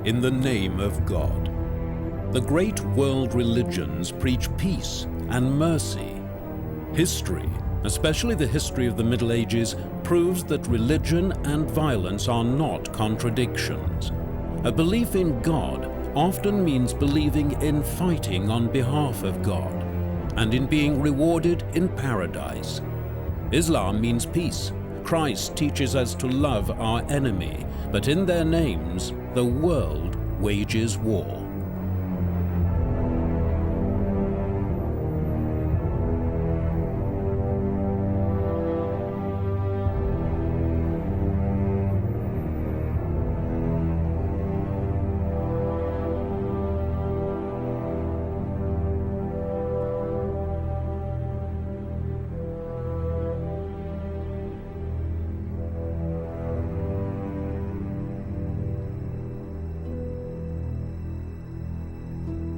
in the name of God. The great world religions preach peace and mercy. History, especially the history of the Middle Ages, proves that religion and violence are not contradictions. A belief in God often means believing in fighting on behalf of God and in being rewarded in paradise. Islam means peace. Christ teaches us to love our enemy, but in their names, the world wages war.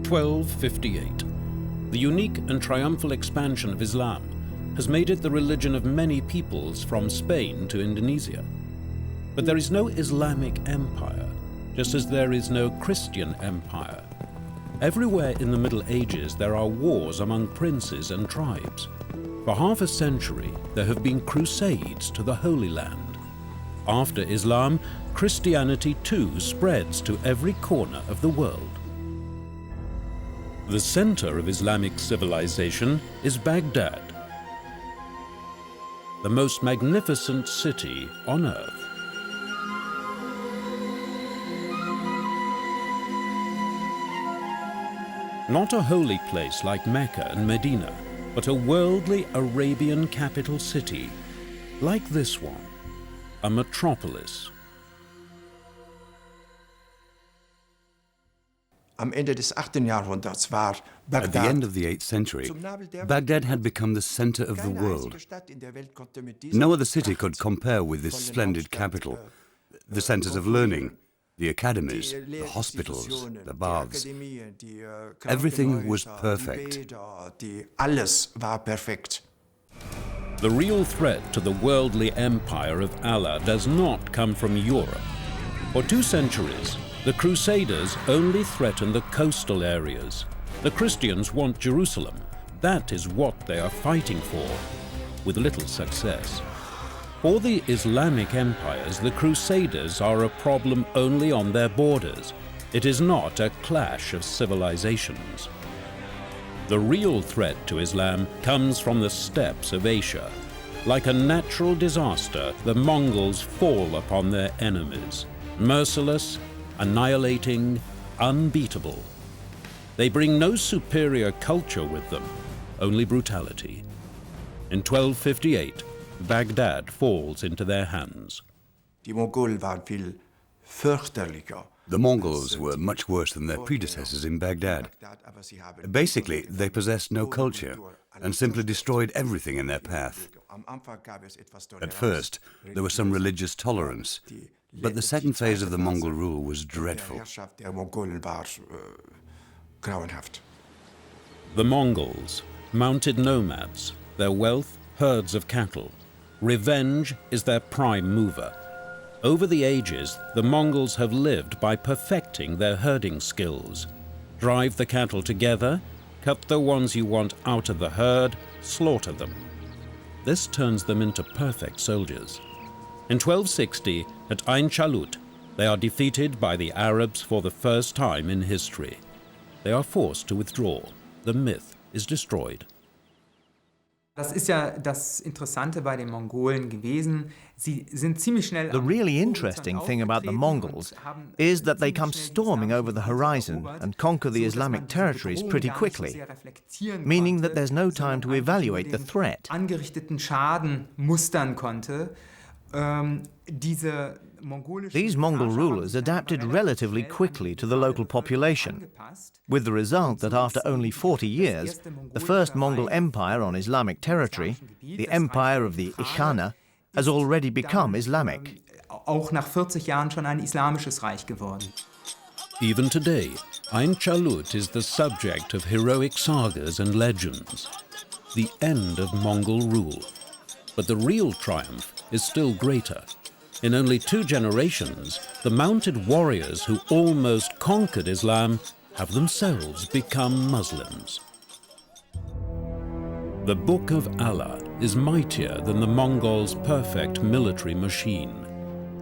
(1258). The unique and triumphal expansion of Islam has made it the religion of many peoples from Spain to Indonesia. But there is no Islamic empire, just as there is no Christian empire. Everywhere in the Middle Ages there are wars among princes and tribes. For half a century there have been crusades to the Holy Land. After Islam, Christianity too spreads to every corner of the world. The center of Islamic civilization is Baghdad, the most magnificent city on earth. Not a holy place like Mecca and Medina, but a worldly Arabian capital city, like this one, a metropolis. At the end of the 8th century, Baghdad had become the center of the world. No other city could compare with this splendid capital. The centers of learning, the academies, the hospitals, the baths. Everything was perfect. The real threat to the worldly empire of Allah does not come from Europe. For 2 centuries, the Crusaders only threaten the coastal areas. The Christians want Jerusalem. That is what they are fighting for, with little success. For the Islamic empires, the Crusaders are a problem only on their borders. It is not a clash of civilizations. The real threat to Islam comes from the steppes of Asia. Like a natural disaster, the Mongols fall upon their enemies, merciless, annihilating, unbeatable. They bring no superior culture with them, only brutality. In 1258, Baghdad falls into their hands. The Mongols were much worse than their predecessors in Baghdad. Basically, they possessed no culture and simply destroyed everything in their path. At first, there was some religious tolerance, but the second phase of the Mongol rule was dreadful. The Mongols, mounted nomads, their wealth, herds of cattle. Revenge is their prime mover. Over the ages, the Mongols have lived by perfecting their herding skills. Drive the cattle together, cut the ones you want out of the herd, slaughter them. This turns them into perfect soldiers. In 1260, at Ain Chalut, they are defeated by the Arabs for the first time in history. They are forced to withdraw. The myth is destroyed. Das ist ja das Interessante bei den Mongolen gewesen. Sie sind ziemlich schnell. The really interesting thing about the Mongols is that they come storming over the horizon and conquer the Islamic territories pretty quickly, meaning that there's no time to evaluate the threat. Angerichteten Schaden mustern konnte. These Mongol rulers adapted relatively quickly to the local population, with the result that after only 40 years, the first Mongol empire on Islamic territory, the empire of the Ikhana, has already become Islamic. Auch nach 40 Jahren schon ein islamisches Reich geworden. Even today, Ain Chalut is the subject of heroic sagas and legends. The end of Mongol rule. But the real triumph is still greater. In only 2 generations, the mounted warriors who almost conquered Islam have themselves become Muslims. The Book of Allah is mightier than the Mongols' perfect military machine.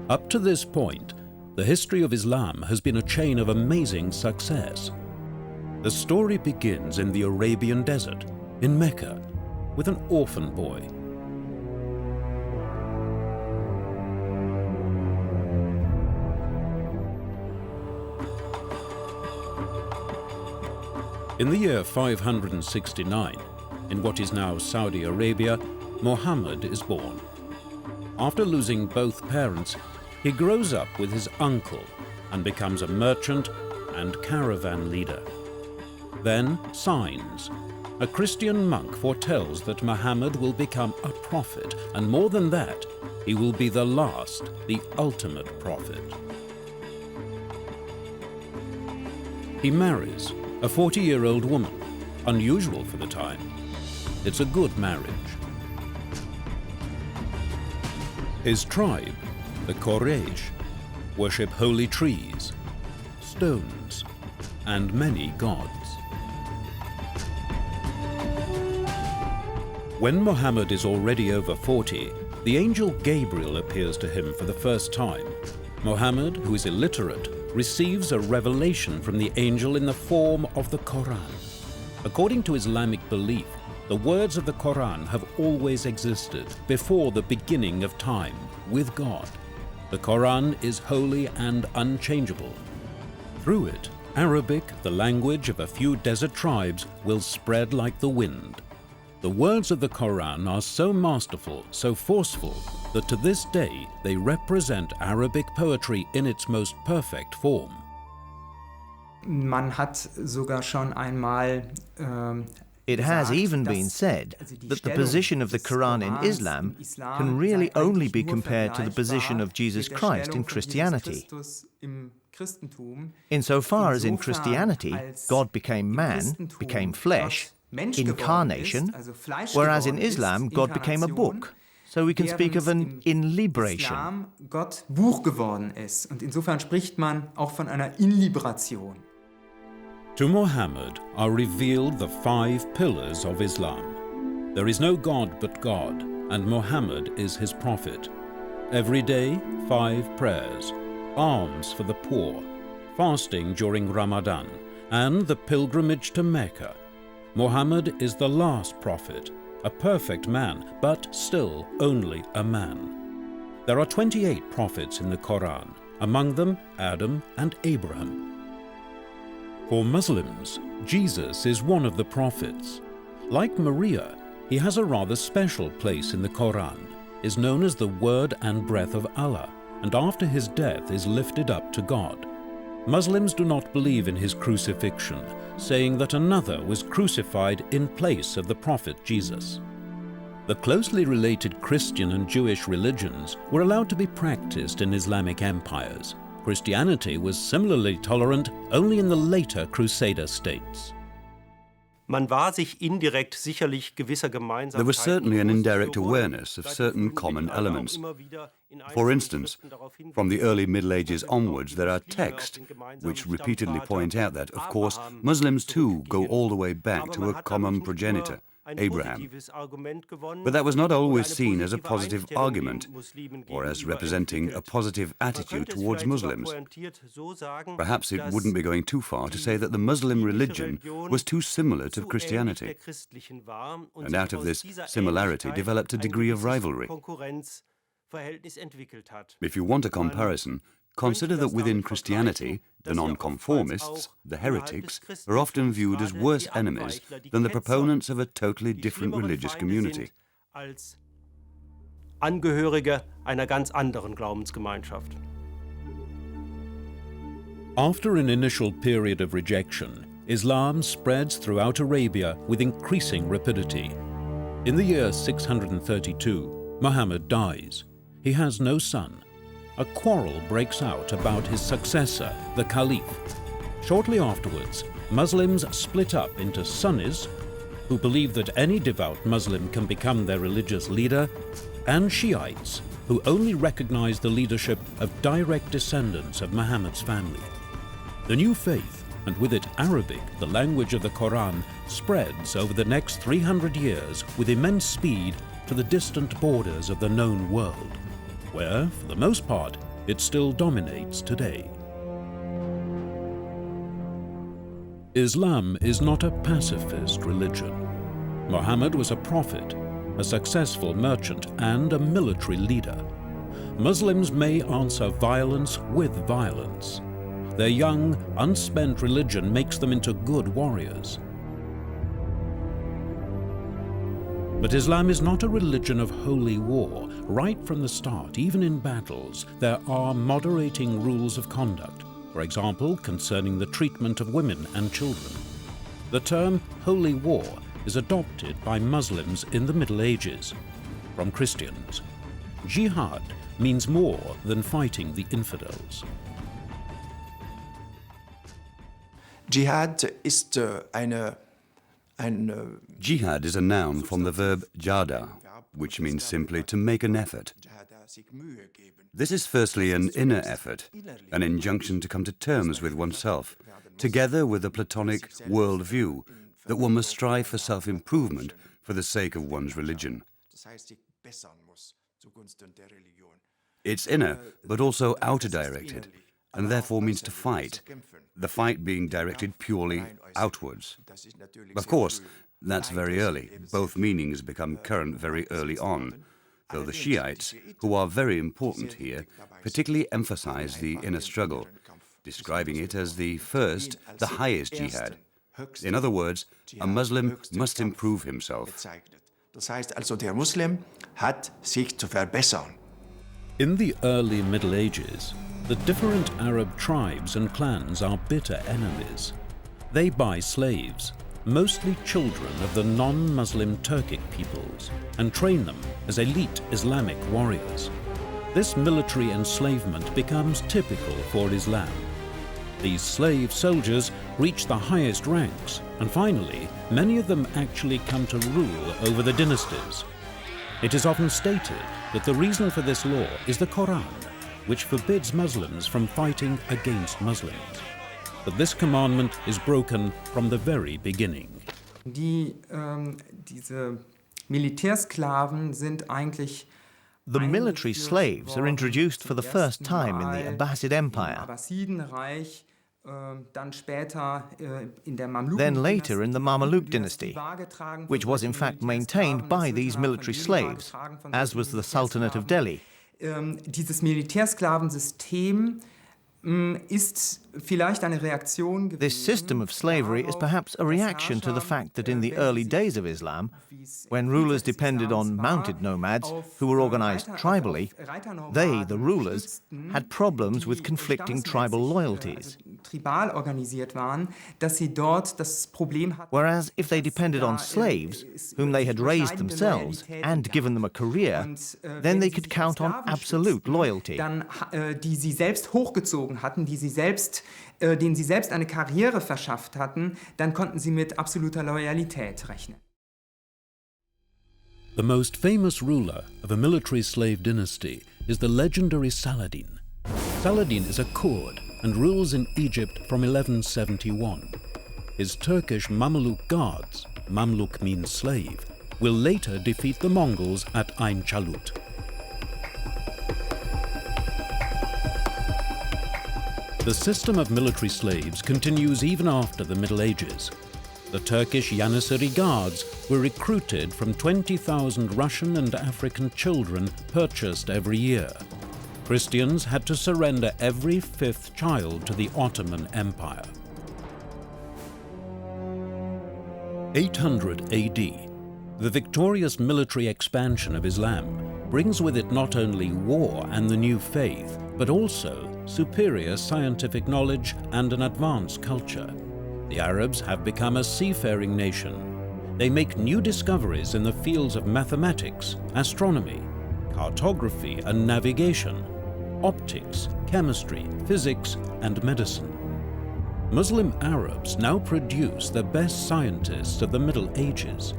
Up to this point, the history of Islam has been a chain of amazing success. The story begins in the Arabian desert, in Mecca, with an orphan boy. In the year 569, in what is now Saudi Arabia, Muhammad is born. After losing both parents, he grows up with his uncle and becomes a merchant and caravan leader. Then signs. A Christian monk foretells that Muhammad will become a prophet, and more than that, he will be the last, the ultimate prophet. He marries a 40-year-old woman, unusual for the time. It's a good marriage. His tribe, the Crusades, worship holy trees, stones, and many gods. When Muhammad is already over 40, the angel Gabriel appears to him for the first time. Muhammad, who is illiterate, receives a revelation from the angel in the form of the Quran. According to Islamic belief, the words of the Quran have always existed before the beginning of time, with God. The Quran is holy and unchangeable. Through it, Arabic, the language of a few desert tribes, will spread like the wind. The words of the Quran are so masterful, so forceful, that to this day they represent Arabic poetry in its most perfect form. Man hat sogar schon einmal It has even been said that the position of the Quran in Islam can really only be compared to the position of Jesus Christ in Christianity. Insofar as in Christianity, God became man, became flesh, incarnation, whereas in Islam, God became a book. So we can speak of an inlibration. Gott Buch geworden ist. Und insofern spricht man auch von einer Inliberation. To Muhammad are revealed the 5 pillars of Islam. There is no God but God, and Muhammad is his prophet. Every day, 5 prayers, alms for the poor, fasting during Ramadan, and the pilgrimage to Mecca. Muhammad is the last prophet, a perfect man, but still only a man. There are 28 prophets in the Quran, among them Adam and Abraham. For Muslims, Jesus is one of the prophets. Like Maria, he has a rather special place in the Quran, is known as the word and breath of Allah, and after his death is lifted up to God. Muslims do not believe in his crucifixion, saying that another was crucified in place of the prophet Jesus. The closely related Christian and Jewish religions were allowed to be practiced in Islamic empires. Christianity was similarly tolerant only in the later Crusader states. There was certainly an indirect awareness of certain common elements. For instance, from the early Middle Ages onwards, there are texts which repeatedly point out that, of course, Muslims too go all the way back to a common progenitor, Abraham. But that was not always seen as a positive argument or as representing a positive attitude towards Muslims. Perhaps it wouldn't be going too far to say that the Muslim religion was too similar to Christianity, and out of this similarity developed a degree of rivalry. If you want a comparison, consider that within Christianity, the nonconformists, the heretics, are often viewed as worse enemies than the proponents of a totally different religious community. Angehörige einer ganz anderen Glaubensgemeinschaft. After an initial period of rejection, Islam spreads throughout Arabia with increasing rapidity. In the year 632, Muhammad dies. He has no son. A quarrel breaks out about his successor, the Caliph. Shortly afterwards, Muslims split up into Sunnis, who believe that any devout Muslim can become their religious leader, and Shiites, who only recognized the leadership of direct descendants of Muhammad's family. The new faith, and with it Arabic, the language of the Quran, spreads over the next 300 years with immense speed to the distant borders of the known world, where, for the most part, it still dominates today. Islam is not a pacifist religion. Muhammad was a prophet, a successful merchant, and a military leader. Muslims may answer violence with violence. Their young, unspent religion makes them into good warriors. But Islam is not a religion of holy war. Right from the start, even in battles, there are moderating rules of conduct, for example, concerning the treatment of women and children. The term holy war is adopted by Muslims in the Middle Ages from Christians. Jihad means more than fighting the infidels. Jihad ist Jihad is a noun from the verb jada, which means simply to make an effort. This is firstly an inner effort, an injunction to come to terms with oneself, together with a Platonic world-view that one must strive for self-improvement for the sake of one's religion. It's inner, but also outer-directed, and therefore means to fight, the fight being directed purely outwards. Of course, that's very early. Both meanings become current very early on, though the Shiites, who are very important here, particularly emphasize the inner struggle, describing it as the first, the highest jihad. In other words, a Muslim must improve himself. Das heißt also, der Muslim hat sich zu verbessern. In the early Middle Ages, the different Arab tribes and clans are bitter enemies. They buy slaves, mostly children of the non-Muslim Turkic peoples, and train them as elite Islamic warriors. This military enslavement becomes typical for Islam. These slave soldiers reach the highest ranks, and finally, many of them actually come to rule over the dynasties. It is often stated that the reason for this law is the Quran, which forbids Muslims from fighting against Muslims. But this commandment is broken from the very beginning. Diese Militärsklaven sind eigentlich The military slaves are introduced for the first time in the Abbasid Empire, then later in the Mamluk dynasty, which was in fact maintained by these military slaves, as was the Sultanate of Delhi. Dieses Militärsklavensystem ist vielleicht eine Reaktion gewesen. This system of slavery is perhaps a reaction to the fact that in the early days of Islam, when rulers depended on mounted nomads who were organized tribally, they, the rulers, had problems with conflicting tribal loyalties. Tribal organisiert waren, dass sie dort das Problem hatten. Whereas if they depended on slaves, whom they had raised themselves and given them a career, then they could count on absolute loyalty. Dann, die sie selbst hochgezogen hatten, denen sie selbst eine Karriere verschafft hatten, dann konnten sie mit absoluter Loyalität rechnen. The most famous ruler of a military slave dynasty is the legendary Saladin. Saladin is a Kurd and rules in Egypt from 1171. His Turkish Mamluk guards, Mamluk means slave, will later defeat the Mongols at Ain Chalut. The system of military slaves continues even after the Middle Ages. The Turkish Janissary Guards were recruited from 20,000 Russian and African children purchased every year. Christians had to surrender every fifth child to the Ottoman Empire. 800 AD, the victorious military expansion of Islam brings with it not only war and the new faith, but also superior scientific knowledge and an advanced culture. The Arabs have become a seafaring nation. They make new discoveries in the fields of mathematics, astronomy, cartography and navigation, optics, chemistry, physics and medicine. Muslim Arabs now produce the best scientists of the Middle Ages.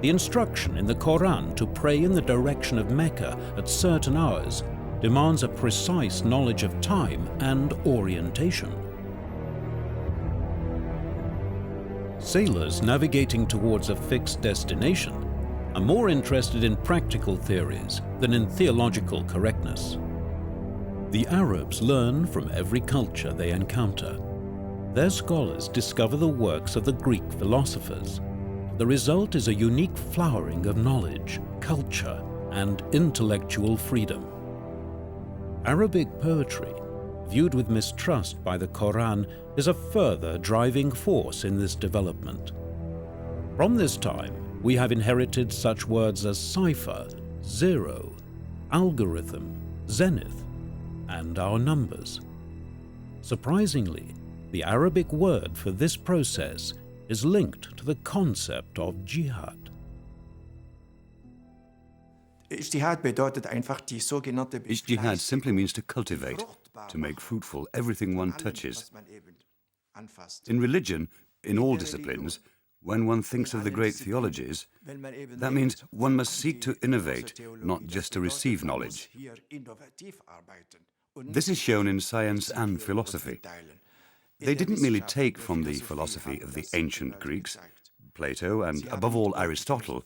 The instruction in the Quran to pray in the direction of Mecca at certain hours demands a precise knowledge of time and orientation. Sailors navigating towards a fixed destination are more interested in practical theories than in theological correctness. The Arabs learn from every culture they encounter. Their scholars discover the works of the Greek philosophers. The result is a unique flowering of knowledge, culture, and intellectual freedom. Arabic poetry, viewed with mistrust by the Quran, is a further driving force in this development. From this time, we have inherited such words as cipher, zero, algorithm, zenith, and our numbers. Surprisingly, the Arabic word for this process is linked to the concept of jihad. Ijtihad simply means to cultivate, to make fruitful everything one touches. In religion, in all disciplines, when one thinks of the great theologies, that means one must seek to innovate, not just to receive knowledge. This is shown in science and philosophy. They didn't merely take from the philosophy of the ancient Greeks, Plato, and above all Aristotle.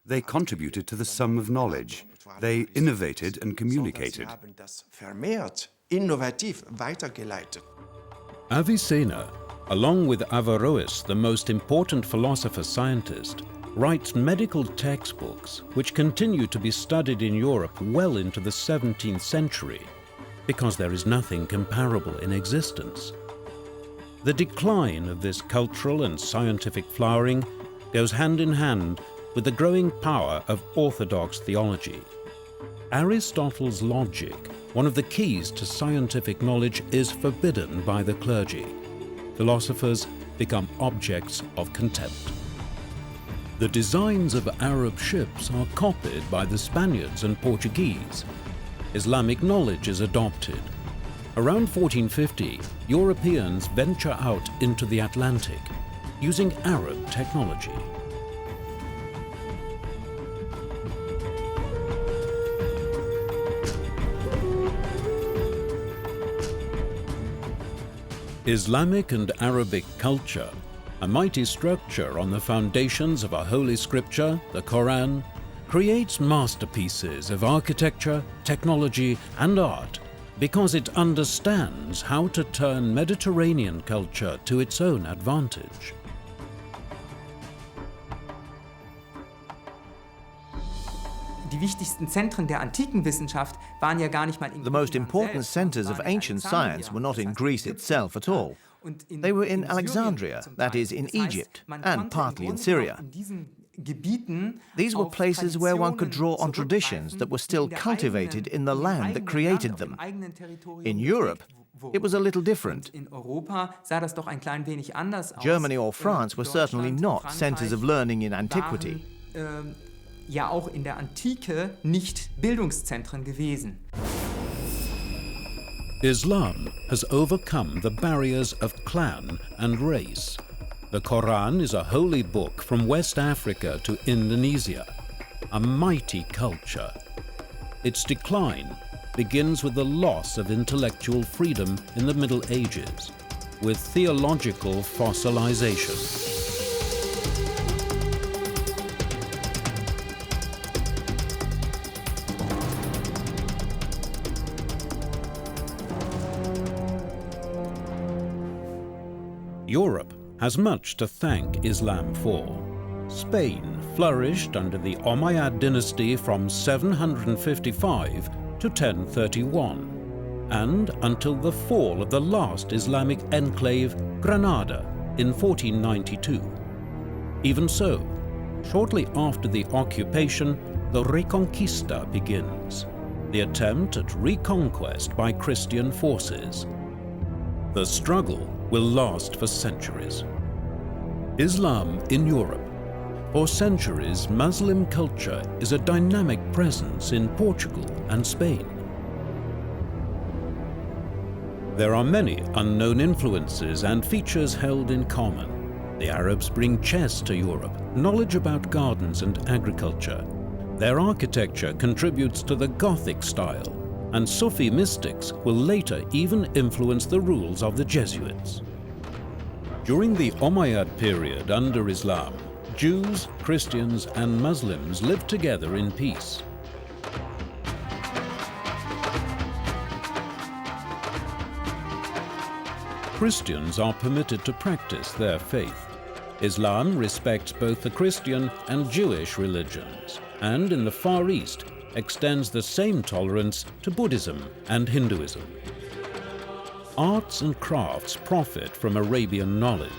They contributed to the sum of knowledge. They innovated and communicated. Avicenna, along with Averroes, the most important philosopher-scientist, writes medical textbooks which continue to be studied in Europe well into the 17th century, because there is nothing comparable in existence. The decline of this cultural and scientific flowering goes hand in hand with the growing power of orthodox theology. Aristotle's logic, one of the keys to scientific knowledge, is forbidden by the clergy. Philosophers become objects of contempt. The designs of Arab ships are copied by the Spaniards and Portuguese. Islamic knowledge is adopted. Around 1450, Europeans venture out into the Atlantic using Arab technology. Islamic and Arabic culture, a mighty structure on the foundations of a holy scripture, the Quran, creates masterpieces of architecture, technology, and art because it understands how to turn Mediterranean culture to its own advantage. Die wichtigsten Zentren der antiken Wissenschaft waren ja gar nicht mal in The most important centers of ancient science were not in Greece itself at all. They were in Alexandria, that is, in Egypt, and partly in Syria. These were places where one could draw on traditions that were still cultivated in the land that created them. In Europe, it was a little different. Germany or France were certainly not centers of learning in antiquity. Ja auch in der Antike nicht Bildungszentren gewesen. Islam has overcome the barriers of clan and race. The Quran is a holy book from West Africa to Indonesia, a mighty culture. Its decline begins with the loss of intellectual freedom in the Middle Ages, with theological fossilization. Europe has much to thank Islam for. Spain flourished under the Umayyad dynasty from 755 to 1031, and until the fall of the last Islamic enclave, Granada, in 1492. Even so, shortly after the occupation, the Reconquista begins, the attempt at reconquest by Christian forces. The struggle will last for centuries. Islam in Europe. For centuries, Muslim culture is a dynamic presence in Portugal and Spain. There are many unknown influences and features held in common. The Arabs bring chess to Europe, knowledge about gardens and agriculture. Their architecture contributes to the Gothic style, and Sufi mystics will later even influence the rules of the Jesuits. During the Umayyad period under Islam, Jews, Christians, and Muslims lived together in peace. Christians are permitted to practice their faith. Islam respects both the Christian and Jewish religions, and in the Far East extends the same tolerance to Buddhism and Hinduism. Arts and crafts profit from Arabian knowledge.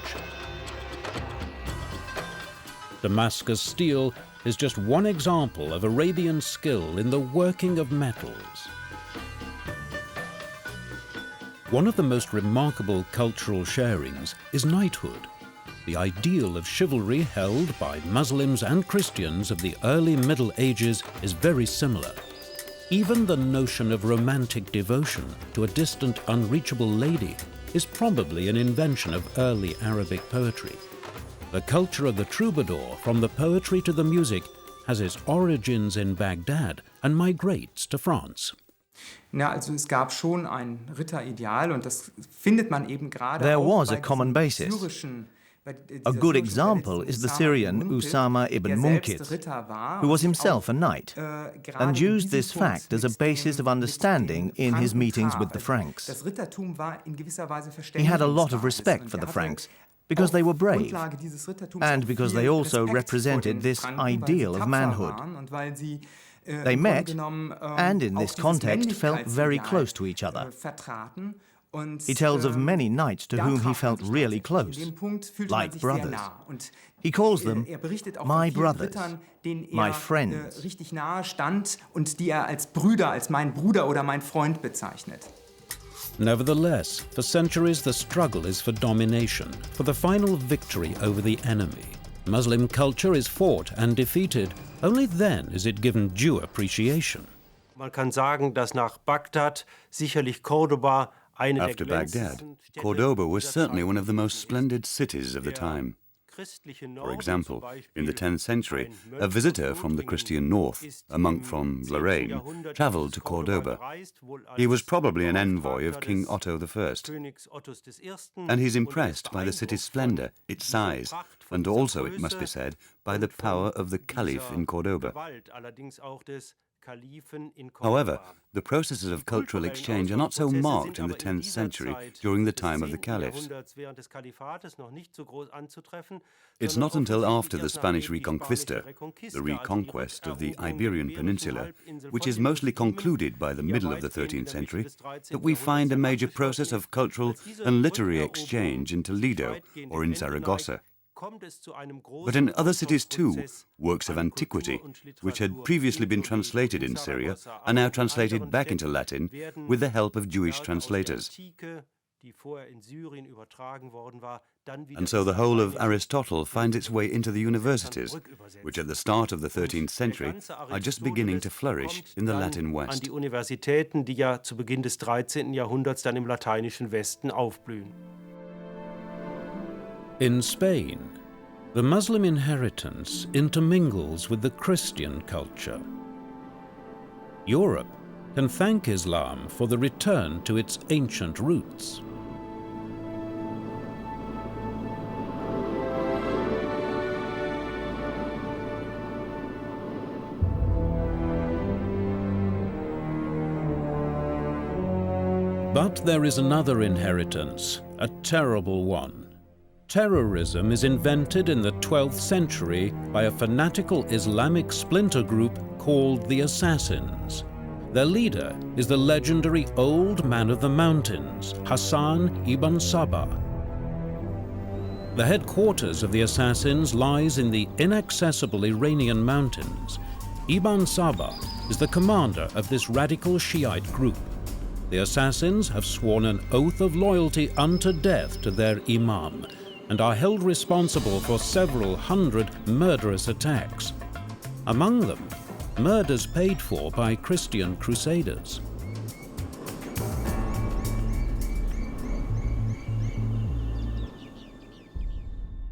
Damascus steel is just one example of Arabian skill in the working of metals. One of the most remarkable cultural sharings is knighthood. The ideal of chivalry held by Muslims and Christians of the early Middle Ages is very similar. Even the notion of romantic devotion to a distant, unreachable lady is probably an invention of early Arabic poetry. The culture of the troubadour, from the poetry to the music, has its origins in Baghdad and migrates to France. Ja, also es gab schon ein Ritterideal und das findet man eben gerade There auch was bei a common diesem basis. syrischen, bei A dieser good syrischen example Verletzung is the Usama Syrian ibn Munkit, Usama ibn der Munkit, selbst Ritter war who was und himself auch, a knight, gerade and in used diesem this Punkt fact as a mit basis dem- of understanding mit dem in his meetings Frankenpaar. with the Franks. Das Rittertum war in gewisser Weise He had a lot of Verständigungsbasis respect und for the hatte Franks, because they were auf brave, Grundlage dieses Rittertums and auch because viel they also Respekt vor represented den this Franken, weil sie ideal of tapfer manhood. waren und weil sie, They im met, Grunde genommen, and in auch this dieses context felt very Männlichkeitsideal, close to each other. Vertraten. Und, He tells of many knights to da whom he traf man felt sich really tatsächlich. close, In dem Punkt fühlte man like sich sehr brothers. nah. Und He calls them berichtet auch my von vielen brothers, Rittern, denen my er friends. richtig nahe stand und die er als Brüder, als mein Bruder oder mein Freund bezeichnet. Nevertheless, for centuries the struggle is for domination, for the final victory over the enemy. Muslim culture is fought and defeated. Only then is it given due appreciation. Man kann sagen, dass nach Bagdad sicherlich Cordoba eine der After Baghdad, glänzendsten Städte Cordoba was dieser certainly Zeit one of the most ist. splendid cities of the time. Christliche For Norden example, zum in the Beispiel, 10th century, ein a Mönch visitor aus from the Lothringen Christian north, ist a monk im from 10. Lorraine, Jahrhundert travelled nach to Cordoba Cordoba. gereist, wohl He was als probably an envoy of Beauftragter King des Otto I, Königs Ottos I. and he's und impressed by the ist city's beeindruckt splendor, von its dieser size, Pracht, von and dieser also, it must be Größe said, by und the von power of the Caliph dieser in Cordoba. Gewalt, allerdings auch des Kalifen in However, Cordoba. the processes of cultural exchange are not so marked in the 10th century during the time of the caliphs. It's not until after the Spanish Reconquista, the reconquest of the Iberian Peninsula, which is mostly concluded by the middle of the 13th century, that we find a major process of cultural and literary exchange in Toledo or in Zaragoza. But in other cities too, works of antiquity, which had previously been translated in Syria, are now translated back into Latin with the help of Jewish translators. And so the whole of Aristotle finds its way into the universities, which at the start of the 13th century are just beginning to flourish in the Latin An West. die Universitäten, die ja zu Beginn des 13. Jahrhunderts dann im lateinischen Westen aufblühen. In Spain, the Muslim inheritance intermingles with the Christian culture. Europe can thank Islam for the return to its ancient roots. But there is another inheritance, a terrible one. Terrorism is invented in the 12th century by a fanatical Islamic splinter group called the Assassins. Their leader is the legendary Old Man of the Mountains, Hassan ibn Sabah. The headquarters of the Assassins lies in the inaccessible Iranian mountains. Ibn Sabah is the commander of this radical Shiite group. The Assassins have sworn an oath of loyalty unto death to their imam, and are held responsible for several hundred murderous attacks. Among them, murders paid for by Christian crusaders.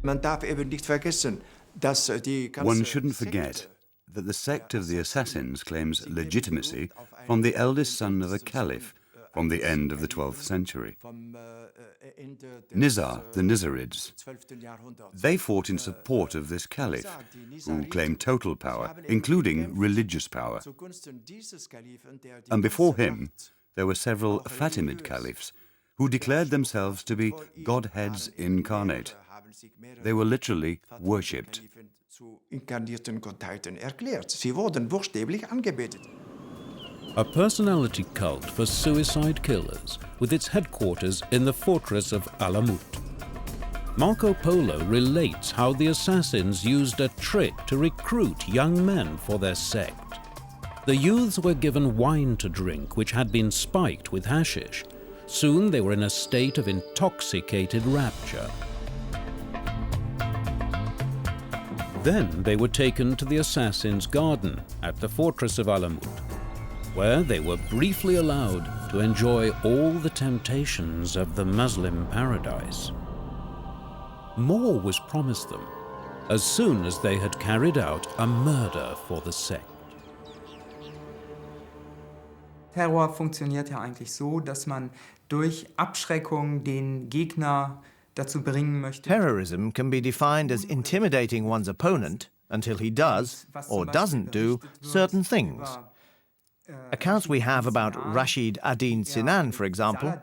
Man darf eben nicht vergessen, dass die ganze One shouldn't Sekte forget that the sect of the assassins claims legitimacy from the eldest son of a caliph from the end of the 12th century. Nizar, the Nizarids. They fought in support of this caliph, who claimed total power, including religious power. And before him, there were several Fatimid caliphs who declared themselves to be Godheads incarnate. They were literally worshipped. Sie wurden buchstäblich angebetet. A personality cult for suicide killers with its headquarters in the fortress of Alamut. Marco Polo relates how the assassins used a trick to recruit young men for their sect. The youths were given wine to drink which had been spiked with hashish. Soon they were in a state of intoxicated rapture. Then they were taken to the assassin's garden at the fortress of Alamut, where they were briefly allowed to enjoy all the temptations of the Muslim paradise. More was promised them as soon as they had carried out a murder for the sect. Terror funktioniert ja eigentlich so, dass man durch Abschreckung den Gegner dazu bringen möchte. Terrorism can be defined as intimidating one's opponent until he does, or doesn't do, certain things. Accounts we have about Rashid ad-Din Sinan, for example,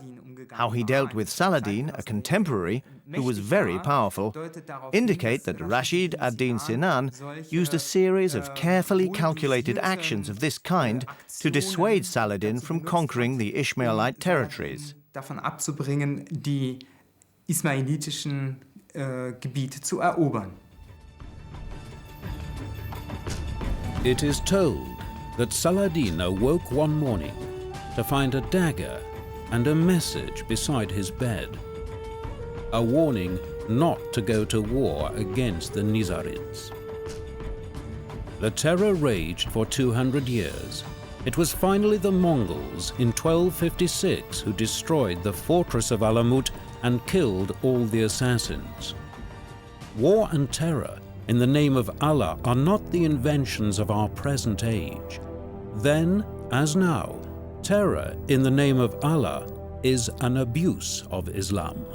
how he dealt with Saladin, a contemporary, who was very powerful, indicate that Rashid ad-Din Sinan used a series of carefully calculated actions of this kind to dissuade Saladin from conquering the Ishmaelite territories. Davon abzubringen, die ismailitischen Gebiete zu erobern. It is told that Saladin awoke one morning to find a dagger and a message beside his bed, a warning not to go to war against the Nizarids. The terror raged for 200 years. It was finally the Mongols in 1256 who destroyed the fortress of Alamut and killed all the assassins. War and terror in the name of Allah are not the inventions of our present age. Then, as now, terror in the name of Allah is an abuse of Islam.